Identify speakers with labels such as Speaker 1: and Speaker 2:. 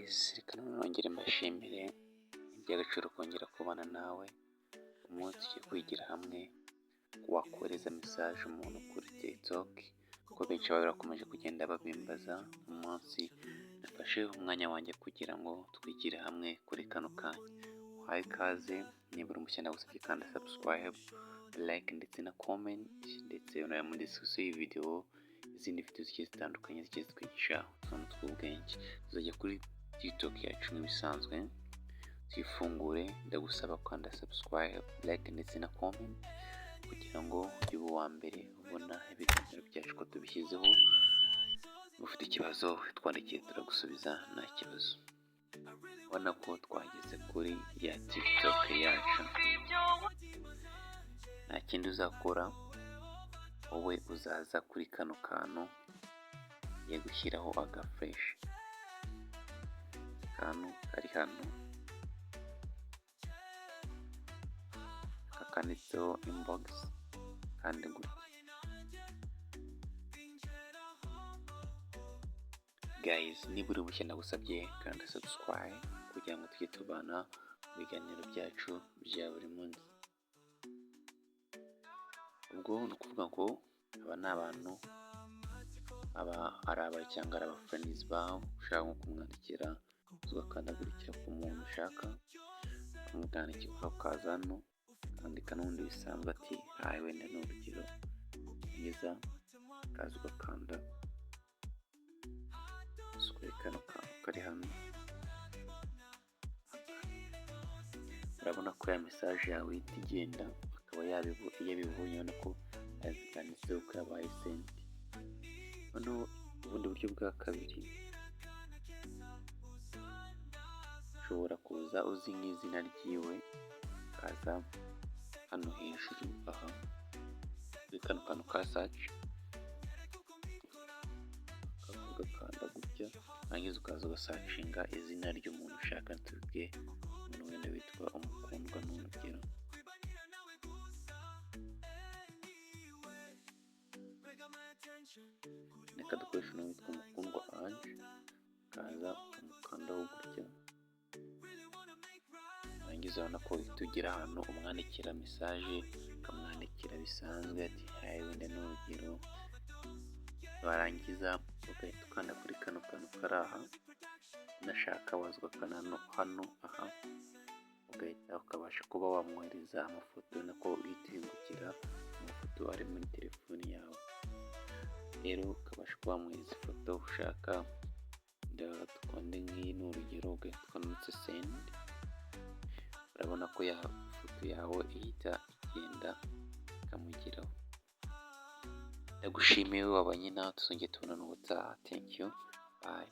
Speaker 1: guys, reka nongere mbashimire iby'agaciro kongera kubana nawe. Umunsi tugiye kwigira hamwe wakohereza message umuntu kuri TikTok, kuko benshi baba barakomeje kugenda babimbaza. Umunsi nafashe umwanya wanjye kugira ngo twigire hamwe kuri kano kanya. Uhaye ikaze, niba uri mushya ndagusabye kanda subscribe, like ndetse na comment, ndetse unaya muri description y'iyi video izindi video zigiye zitandukanye zigiye zitwigisha utuntu tw'ubwenge. Tuzajya kuri TikTok yacu nk'ibisanzwe, tuyifungure. Ndagusaba kwanda subscribe, like ndetse na comment kugira ngo ube uwa mbere ubona ibiganiro byacu ko tubishyizeho. Ufite ikibazo twandikiye turagusubiza nta kibazo. Ubona ko twageze kuri ya TikTok yacu, nta kindi uzakora, wowe uzaza kuri kano kantu ye gushyiraho agafresh, kantu kari hano kakanditseho inbox, kandi gutya guys, niba uri bushya ndagusabye kanda subscribe kugira ngo tujye tubana mu biganiro byacu bya buri munsi. Ubwo ni ukuvuga ngo aba ni abantu ari abawe cyangwa ari abafriends bawe ushaka nko kumwandikira, ugakandagurikira ku muntu ushaka kumwandikira, ukaza hano ukandika n'ubundi bisanzwe ati hayi, wenda ni urugero mwiza, ukaza ugakanda kano kantu kari hano. Urabona ko ya message yawe ihita igenda, akaba yabibonye, ubona ko yanditseho ko yabaye sent. Noneho ubundi buryo bwa kabiri, ushobora kuza uzi nk'izina ryiwe, ukaza hano hejuru aha kuri kano kantu ka search, ugakanda gutya, hanyuma ukaza ugasacinga izina ry'umuntu ushaka. Tuvuge umuntu wenda witwa Umukundwa ni urugero, reka dukoresha umuntu witwa Umukundwa Ange. Ukaza umukandaho gutya, hanyuma urabona ko tugira ahantu umwandikira message, ukamwandikira bisanzwe ati hayi, wenda ni urugero. Warangiza ugahita ukanda kuri kano kantu kari aha, unashaka waza ugakanda hano aha, ugahita ukabasha kuba wamwohereza amafoto, nako uhita uhingukira amafoto ari muri telefoni yawe. Rero ukabasha kuba wamwohereza ifoto ushaka, dukonde nk'iyi ni urugero, ugahita ukanditse send. Urabona ko ya foto yawe ihita igenda ikamugeraho. Ndagushimiye wabanye nawe, tuzongera tubonana ubutaha. Thank you, bye.